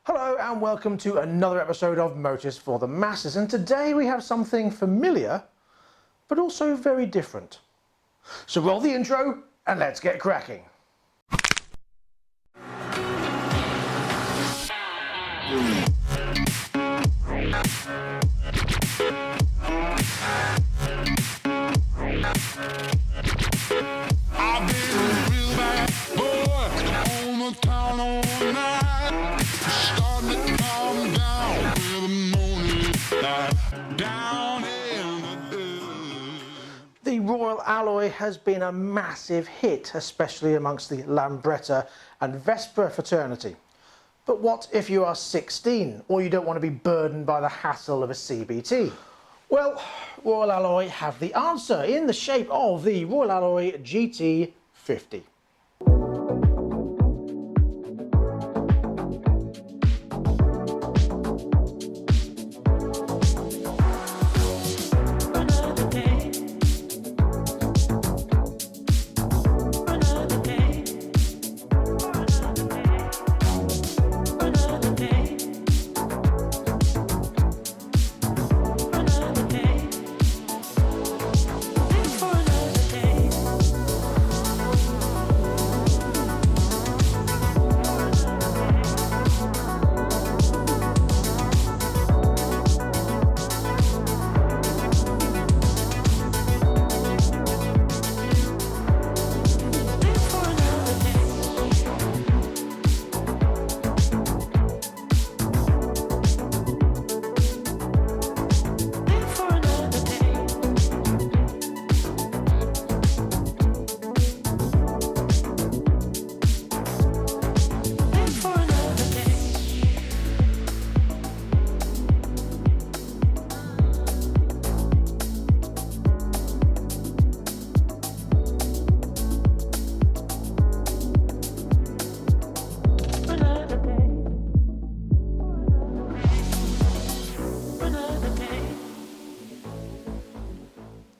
Hello and welcome to another episode of Motors for the Masses, and today we have something familiar but also very different. So roll the intro and let's get cracking. The Royal Alloy has been a massive hit, especially amongst the Lambretta and Vespa fraternity. But what if you are 16 or you don't want to be burdened by the hassle of a CBT? Well, Royal Alloy have the answer in the shape of the Royal Alloy GT50.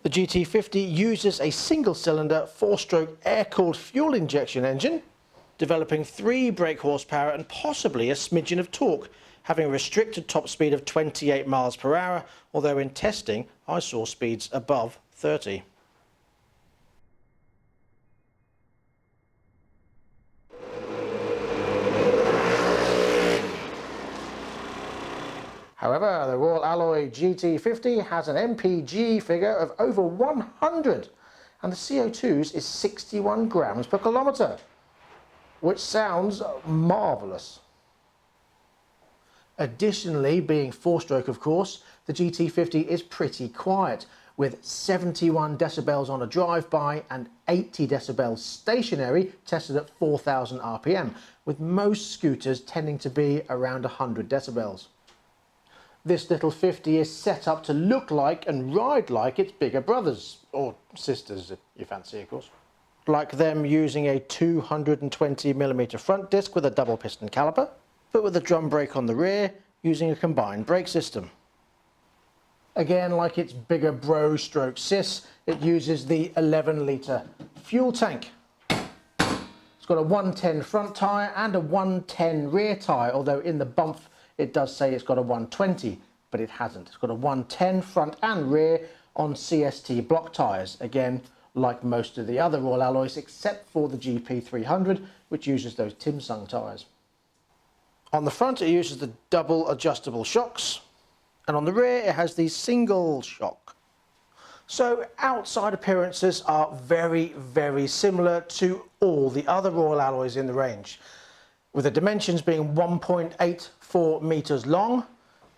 The GT50 uses a single-cylinder, 4-stroke air-cooled fuel injection engine, developing 3 brake horsepower and possibly a smidgen of torque, having a restricted top speed of 28 miles per hour, although in testing I saw speeds above 30. However, the Royal Alloy GT50 has an MPG figure of over 100 and the CO2s is 61 grams per kilometre, which sounds marvellous. Additionally, being 4-stroke of course, the GT50 is pretty quiet, with 71 decibels on a drive-by and 80 decibels stationary, tested at 4,000 RPM, with most scooters tending to be around 100 decibels. This little 50 is set up to look like and ride like its bigger brothers, or sisters if you fancy of course. Like them using a 220mm front disc with a double piston caliper, but with a drum brake on the rear using a combined brake system. Again, like its bigger bro stroke sis, it uses the 11-litre fuel tank. It's got a 110 front tyre and a 110 rear tyre, although in the bump it does say it's got a 120, but it hasn't. It's got a 110 front and rear on CST block tyres, again like most of the other Royal Alloys except for the GP300, which uses those Tim Sung tyres. On the front it uses the double adjustable shocks, and on the rear it has the single shock. So outside appearances are very, very similar to all the other Royal Alloys in the range, with the dimensions being 1.84 metres long,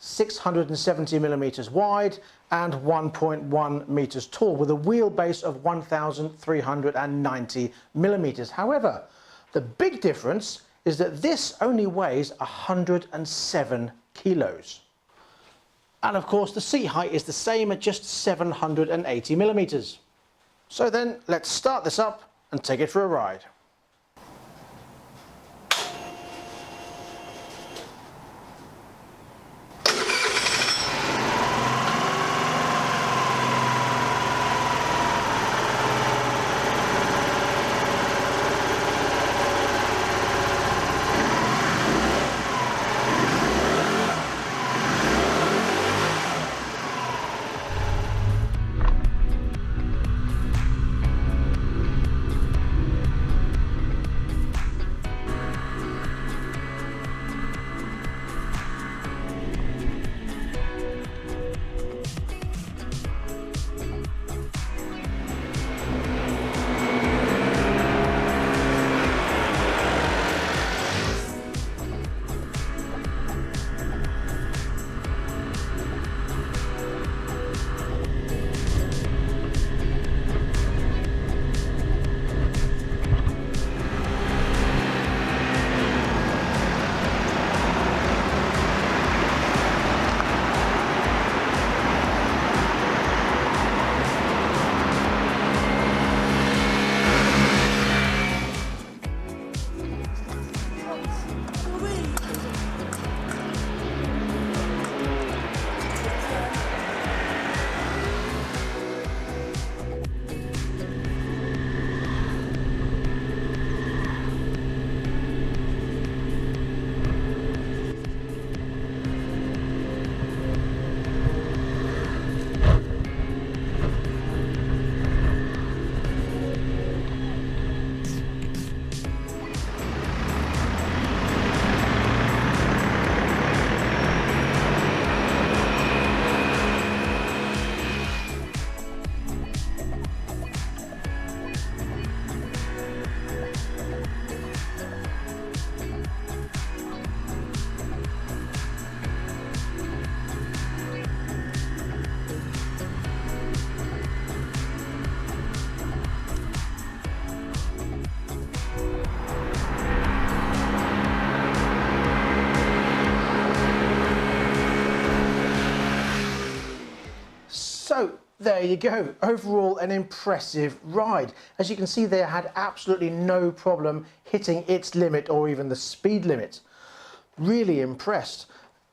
670mm wide and 1.1 metres tall, with a wheelbase of 1,390mm. However, the big difference is that this only weighs 107 kilos. And of course the seat height is the same at just 780mm. So then let's start this up and take it for a ride. So there you go, overall an impressive ride. As you can see there, had absolutely no problem hitting its limit or even the speed limit. Really impressed.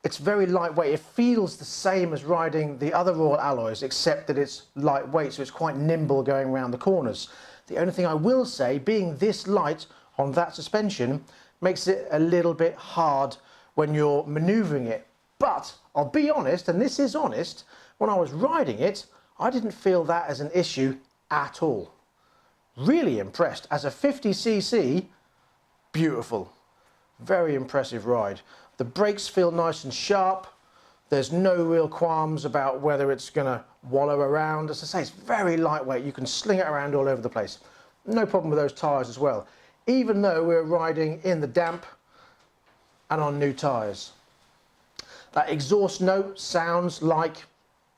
It's very lightweight. It feels the same as riding the other Royal Alloys, except that it's lightweight, so it's quite nimble going around the corners. The only thing I will say, being this light on that suspension makes it a little bit hard when you're manoeuvring it. But I'll be honest, and this is honest, when I was riding it, I didn't feel that as an issue at all. Really impressed. As a 50cc, beautiful. Very impressive ride. The brakes feel nice and sharp. There's no real qualms about whether it's going to wallow around. As I say, it's very lightweight. You can sling it around all over the place. No problem with those tyres as well, even though we're riding in the damp and on new tyres. That exhaust note sounds like,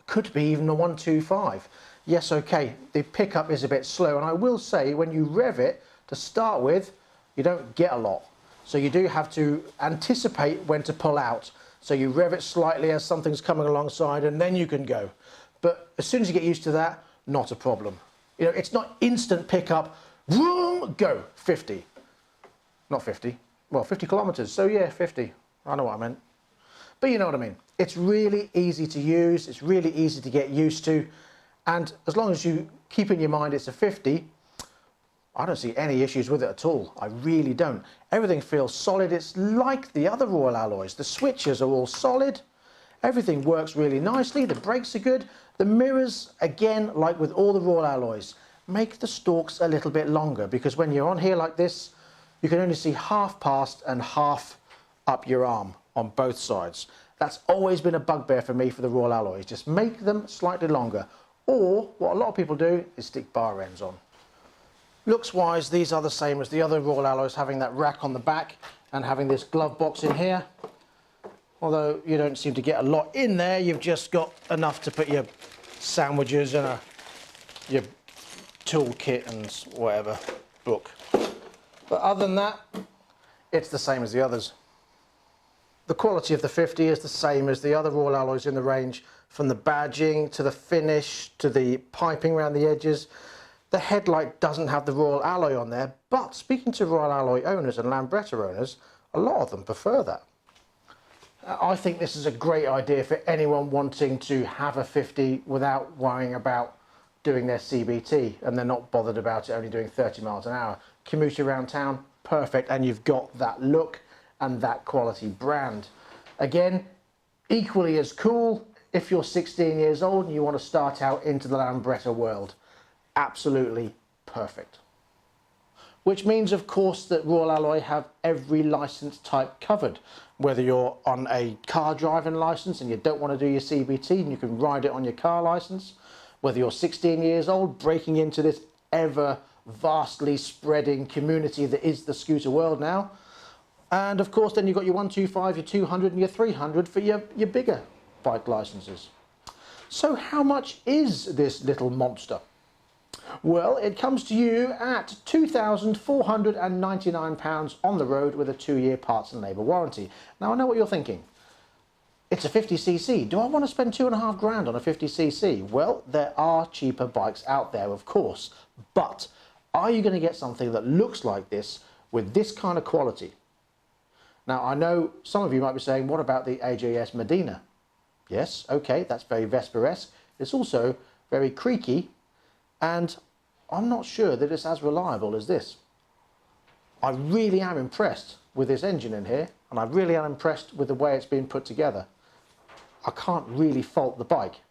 could be even a 125. Yes, okay, the pickup is a bit slow, and I will say when you rev it to start with, you don't get a lot. So you do have to anticipate when to pull out. So you rev it slightly as something's coming alongside, and then you can go. But as soon as you get used to that, not a problem. You know, it's not instant pickup, vroom, go, 50. Not 50, well, 50 kilometers, so yeah, 50. I know what I meant. But you know what I mean. It's really easy to use, it's really easy to get used to, and as long as you keep in your mind it's a 50, I don't see any issues with it at all. I really don't. Everything feels solid. It's like the other Royal Alloys. The switches are all solid. Everything works really nicely. The brakes are good. The mirrors, again, like with all the Royal Alloys, make the stalks a little bit longer, because when you're on here like this, you can only see half past and half up your arm on both sides. That's always been a bugbear for me for the Royal Alloys. Just make them slightly longer. Or what a lot of people do is stick bar ends on. Looks wise, these are the same as the other Royal Alloys, having that rack on the back and having this glove box in here. Although you don't seem to get a lot in there, you've just got enough to put your sandwiches and your toolkit and whatever, book. But other than that, it's the same as the others. The quality of the 50 is the same as the other Royal Alloys in the range, from the badging to the finish to the piping around the edges. The headlight doesn't have the Royal Alloy on there, but speaking to Royal Alloy owners and Lambretta owners, a lot of them prefer that. I think this is a great idea for anyone wanting to have a 50 without worrying about doing their CBT, and they're not bothered about it only doing 30 miles an hour. Commute around town, perfect, and you've got that look and that quality brand. Again, equally as cool if you're 16 years old and you want to start out into the Lambretta world. Absolutely perfect. Which means, of course, that Royal Alloy have every license type covered. Whether you're on a car driving license and you don't want to do your CBT and you can ride it on your car license, whether you're 16 years old breaking into this ever vastly spreading community that is the scooter world now, and of course then you've got your 125, your 200 and your 300 for your bigger bike licenses. So how much is this little monster? Well, it comes to you at £2,499 on the road with a 2-year parts and labour warranty. Now I know what you're thinking. It's a 50cc. Do I want to spend £2.5 grand on a 50cc? Well, there are cheaper bikes out there, of course. But are you going to get something that looks like this with this kind of quality? Now I know some of you might be saying, what about the AJS Medina? Yes, okay, that's very Vespa-esque. It's also very creaky, and I'm not sure that it's as reliable as this. I really am impressed with this engine in here, and I really am impressed with the way it's been put together. I can't really fault the bike.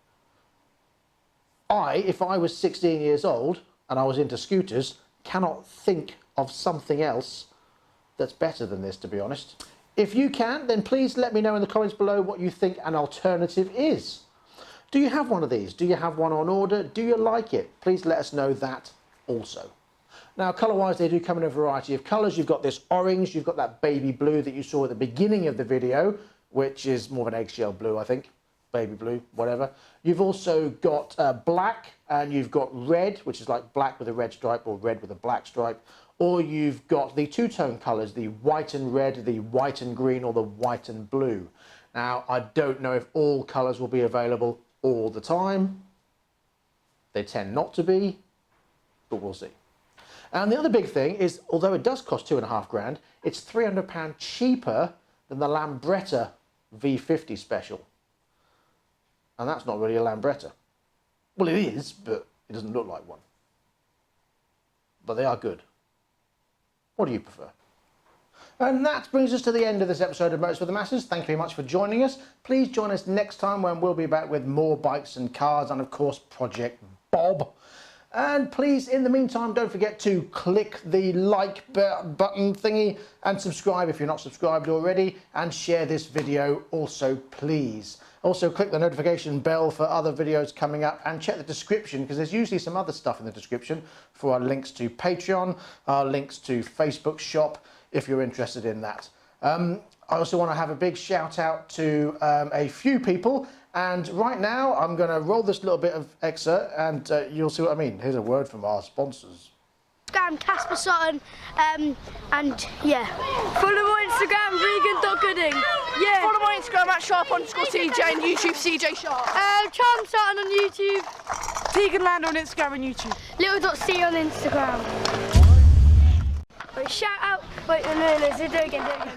If I was 16 years old and I was into scooters, cannot think of something else that's better than this, to be honest. If you can, then please let me know in the comments below what you think an alternative is. Do you have one of these? Do you have one on order? Do you like it? Please let us know that also. Now, colour-wise, they do come in a variety of colours. You've got this orange, you've got that baby blue that you saw at the beginning of the video, which is more of an eggshell blue, I think. Baby blue, whatever. You've also got black, and you've got red, which is like black with a red stripe or red with a black stripe. Or you've got the two-tone colours, the white and red, the white and green, or the white and blue. Now, I don't know if all colours will be available all the time. They tend not to be, but we'll see. And the other big thing is, although it does cost £2.5 grand, it's £300 cheaper than the Lambretta V50 special. And that's not really a Lambretta. Well, it is, but it doesn't look like one. But they are good. What do you prefer? And that brings us to the end of this episode of Motors for the Masses. Thank you very much for joining us. Please join us next time when we'll be back with more bikes and cars and, of course, Project Bob. And please, in the meantime, don't forget to click the like button thingy and subscribe if you're not subscribed already, and share this video also, please. Also, click the notification bell for other videos coming up, and check the description, because there's usually some other stuff in the description for our links to Patreon, our links to Facebook shop, if you're interested in that. I also want to have a big shout out to a few people. And right now, I'm going to roll this little bit of excerpt, and you'll see what I mean. Here's a word from our sponsors. I'm Casper Sutton, and yeah. Follow my Instagram, vegan.gooding. Yeah. Follow my Instagram at sharp_CJ and YouTube CJ Sharp. Charm Sutton on YouTube. Tegan Land on Instagram and YouTube. Little.c on Instagram. Wait, shout out. Wait, no, let's do it again,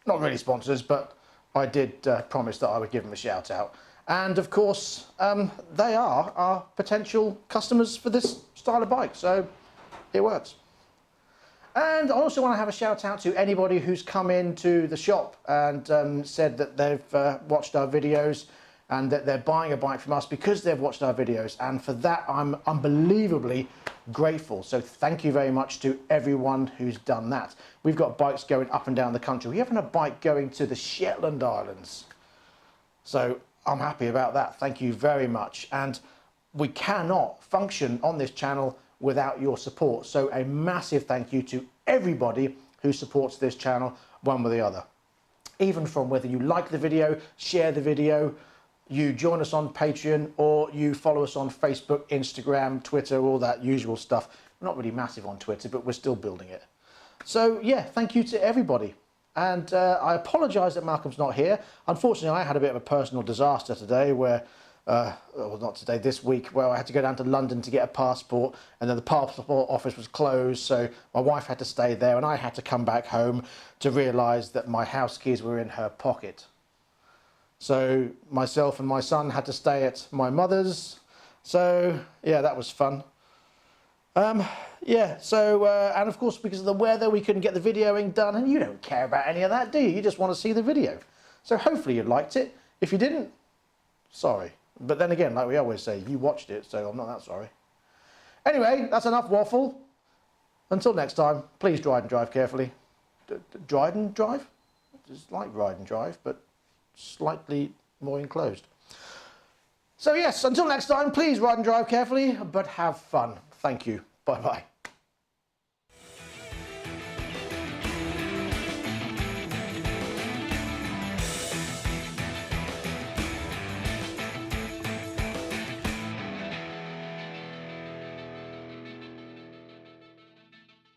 Not really sponsors, but I did promise that I would give them a shout out. And of course, they are our potential customers for this style of bike, so it works. And I also want to have a shout out to anybody who's come into the shop and said that they've watched our videos and that they're buying a bike from us because they've watched our videos. And for that, I'm unbelievably grateful. So thank you very much to everyone who's done that. We've got bikes going up and down the country. We have a bike going to the Shetland Islands. So I'm happy about that. Thank you very much. And we cannot function on this channel without your support. So a massive thank you to everybody who supports this channel one way or the other. Even from whether you like the video, share the video, you join us on Patreon, or you follow us on Facebook, Instagram, Twitter, all that usual stuff. We're not really massive on Twitter, but we're still building it. So yeah, thank you to everybody. And I apologise that Malcolm's not here. Unfortunately, I had a bit of a personal disaster today where, well, not today, this week, where I had to go down to London to get a passport, and then the passport office was closed, so my wife had to stay there, and I had to come back home to realise that my house keys were in her pocket. So myself and my son had to stay at my mother's. So yeah, that was fun. Yeah, so, and of course, because of the weather, we couldn't get the videoing done, and you don't care about any of that, do you? You just want to see the video. So hopefully you liked it. If you didn't, sorry. But then again, like we always say, you watched it, so I'm not that sorry. Anyway, that's enough waffle. Until next time, please ride and drive carefully. Ride and drive? It's like ride and drive, but slightly more enclosed. So yes, until next time, please ride and drive carefully, but have fun. Thank you. Bye-bye.